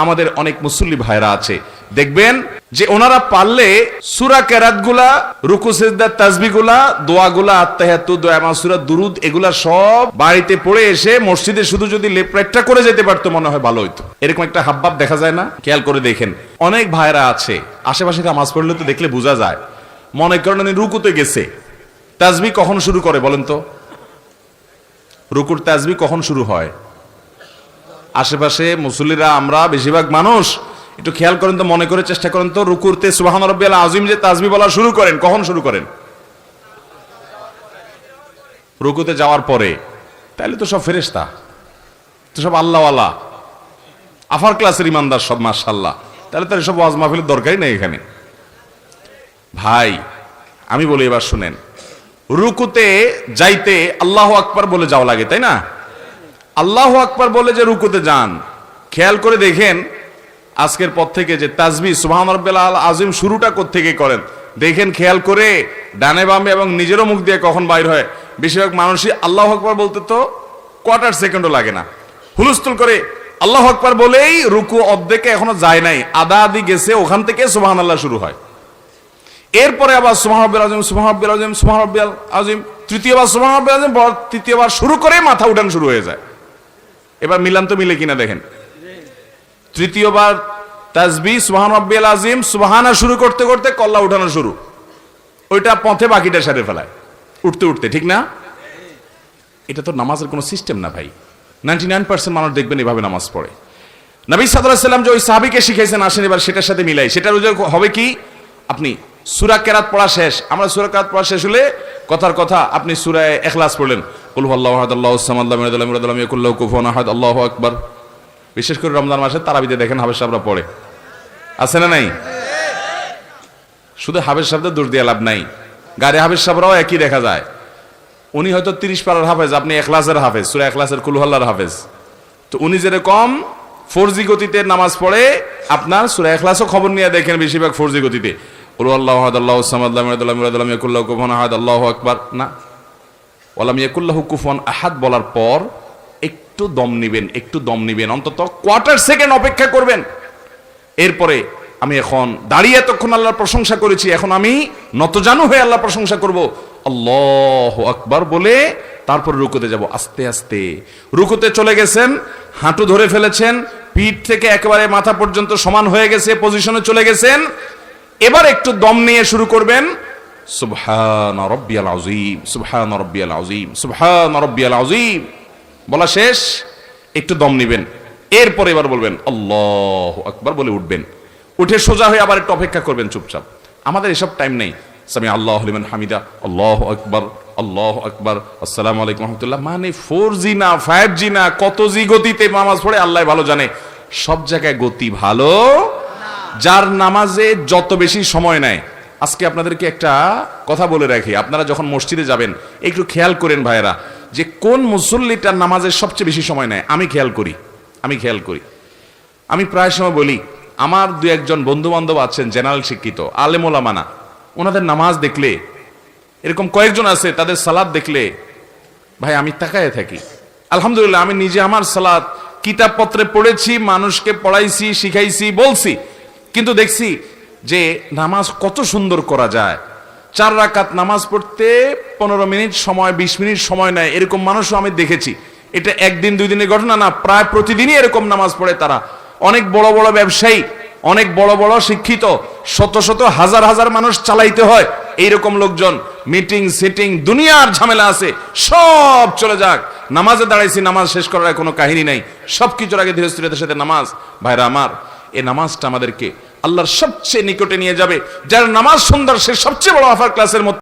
আমাদের অনেক মুসল্লি ভাইরা আছে, দেখবেন যে ওনারা পারলে সূরা কেরাতগুলা, রুকু সিজদা, তাসবিহগুলা, দোয়াগুলা, আত্তাহিয়াতু, দোয়া মাসুরা, দুরুদ, এগুলা সব বাড়িতে পড়ে এসে মসজিদে শুধু যদি লেপটা করে যেতে পারতো মনে হয় ভালো হইতো। এরকম একটা হাবভাব দেখা যায় না? খেয়াল করে দেখেন, অনেক ভাইরা আছে আশেপাশে নামাজ পড়লে তো দেখলে বোঝা যায়, মনে করেন উনি রুকুতে গেছে, তাসবিহ কখন শুরু করে বলেন তো? রুকুর তাসবিহ কখন শুরু হয়? আশেপাশে মুসল্লিরা, আমরা বেশিরভাগ মানুষ একটু খেয়াল করেন তো, মনে করে চেষ্টা করেন তো, রুকুরতে সুবহান রাব্বিয়াল আযীম যে তাসবিহ বলা শুরু করেন, কখন শুরু করেন? রুকুতে যাওয়ার পরে। তাহলে তো সব ফেরেশতা, তো সব আল্লাহওয়ালা, আফার ক্লাসের ইমানদার সব, মাশাআল্লাহ। তাহলে তো সব ওয়াজ মাহফিলের দরকারই নেই এখানে। ভাই আমি বলি, এবার শুনেন, রুকুতে যাইতে আল্লাহু আকবার বলে যাওয়া লাগে, তাই না? আল্লাহু আকবার বলে যে রুকুতে যান, খেয়াল করে দেখেন আজকের পর থেকে যে তাসবিহ সুবহান রাব্বিয়াল আযীম শুরুটা কোত্থেকে করেন দেখেন, খেয়াল করে ডানে বামে এবং নিজেরও মুখ দিয়ে কখন বাইর হয়। বেশিরভাগ মানুষই আল্লাহু আকবার বলতে তো কোয়ার্টার সেকেন্ডও লাগে না, হুলস্থুল করে আল্লাহু আকবার বলেই রুকু অর্ধেকে এখনো যায় নাই, আদা আদি গেছে, ওখান থেকে সুবহানাল্লাহ শুরু হয়। এরপরে আবার সুবহান রাব্বিয়াল আযীম, সুবহান রাব্বিয়াল আযীম, সুবহান রাব্বিয়াল আযীম, তৃতীয়বার সুবহান রাব্বিয়াল আযীম, তৃতীয়বার শুরু করে মাথা উঠান শুরু হয়ে যায়। এবার মিলান তো মিলে কিনা দেখেন, তৃতীয়বার তাসবিহ সুবহান রাব্বিয়াল আযীম, সুবহানা শুরু করতে করতে কল্লা উঠানো শুরু, ওইটা পথে বাকিটা সারে ফেলায় উঠতে উঠতে, ঠিক না? এটা তো নামাজের কোনো সিস্টেম না ভাই। 99% মানুষ দেখবেন এভাবে নামাজ পড়ে। নবী সাল্লাল্লাহু আলাইহি সাল্লাম যে ওই সাহাবীকে শিখাইছেন, আসেন এবার সেটার সাথে মিলাই। সেটার হবে কি, আপনি সূরা কেরাত পড়া শেষ, আমরা সূরা কেরাত পড়া শেষ হলে কথার কথা আপনি সূরা ইখলাস পড়লেন, কুল হুয়াল্লাহু আহাদ আল্লাহুস সামাদ লাম ইয়ালিদ ওয়া লাম ইউলাদ ওয়া লাম ইয়াকুল লাহু কুফুয়ান আহাদ, আল্লাহু আকবার। বিশেষ করে রমজান মাসে তারাবিতে দেখেন হাফেজ সাহেবরা পড়ে, আছে না নাই? শুধু হাফেজ সাহেবদের দোষ দিয়ে লাভ নাই, গাড়ি হাফেজ সাহেবরাও একই দেখা যায়। উনি হয়তো 30 পারার হাফেজ, আপনি ইখলাসের হাফেজ, সূরা ইখলাসের কুল হুয়াল্লাহর হাফেজ। তো উনি যেরকম 4G গতিতে নামাজ পড়ে, আপনার সূরা ইখলাসও খবর নিয়ে দেখেন বেশিরভাগ 4G গতিতে, কুল হুয়াল্লাহু আহাদ আল্লাহুস সামাদ লাম ইয়ালিদ ওয়া লাম ইউলাদ ওয়া লাম ইয়াকুল লাহু কুফুয়ান আহাদ, আল্লাহু আকবার না, ওয়া লাম ইয়াকুল লাহু কুফুয়ান আহাদ বলার পর একটু দম নিবেন, একটু দম নিবেন, অন্তত কোয়ার্টার সেকেন্ড অপেক্ষা করবেন। এরপরে আমি এখন দাঁড়িয়ে এতক্ষণ আল্লাহর প্রশংসা করেছি, এখন আমি নতজানু হয়ে আল্লাহর প্রশংসা করব, আল্লাহু আকবার বলে তারপর রুকুতে যাব। আস্তে আস্তে রুকুতে চলে গেছেন, হাঁটু ধরে ফেলেছেন, পিঠ থেকে একেবারে মাথা পর্যন্ত সমান হয়ে গেছে, পজিশনে চলে গেছেন। এবার একটু দম নিয়ে শুরু করবেন, সুবহান রাব্বিয়াল আযীম, সুবহান রাব্বিয়াল আযীম, সুবহান রাব্বিয়াল আযীম বলা শেষ, একটু দম নিবেন। এরপর এবার বলবেন আল্লাহু আকবার বলে উঠবেন, উঠে সোজা হয়ে আবার একটু অপেক্ষা করবেন চুপচাপ। আমাদের এসব টাইম নেই, সামি আল্লাহু লিমান হামিদা, আল্লাহু আকবার, আল্লাহু আকবার, আসসালামু আলাইকুম রাহমাতুল্লাহ, মানে 4G না 5G না কত জি গতিতে নামাজ পড়ে আল্লাহ ভালো জানে। সব জায়গায় গতি ভালো, যার নামাজে যত বেশি সময় নেয়। আজকে আপনাদেরকে একটা কথা বলে রাখি, আপনারা যখন মসজিদে যাবেন একটু খেয়াল করেন ভাইয়েরা, যে কোন মুসল্লিটার নামাজের সবচেয়ে বেশি সময় নেয়। আমি খেয়াল করি, আমি প্রায় সময় বলি, আমার 2-1 বন্ধু বান্ধব আছেন জেনারেল শিক্ষিত, আলেম ওলামা না, ওনাদের নামাজ দেখলে, এরকম কয়েকজন আছে তাদের সালাত দেখলে ভাই আমি তাকায় থাকি। আলহামদুলিল্লাহ আমি নিজে আমার সালাত কিতাবপত্রে পড়েছি, মানুষকে পড়াইছি, শিখাইছি, বলছি, কিন্তু দেখছি যে নামাজ কত সুন্দর করা যায়। 4 রাকাত নামাজ পড়তে 15 মিনিট সময়, 20 মিনিট সময় নেয়, এরকম মানুষও আমি দেখেছি। এটা 1 দিন 2 দিনের ঘটনা না, প্রায় প্রতিদিনই এরকম নামাজ পড়ে তারা। অনেক বড় বড় ব্যবসায়ী, অনেক বড় বড় শিক্ষিত, শত শত হাজার হাজার মানুষ চালাইতে হয়, এইরকম লোকজন মিটিং সিটিং দুনিয়ার ঝামেলা আছে, সব চলে যাক, নামাজে দাঁড়াইছি, নামাজ শেষ করার কোনো কাহিনী নাই, সবকিছুর আগে ধীরে স্থিরতার সাথে নামাজ। ভাইরা আমার, এই নামাজটা আমাদেরকে আল্লাহর সবচেয়ে নিকটে নিয়ে যাবে। যার নামাজ সুন্দর সে সবচেয়ে বড় আফার ক্লাসের মধ্যে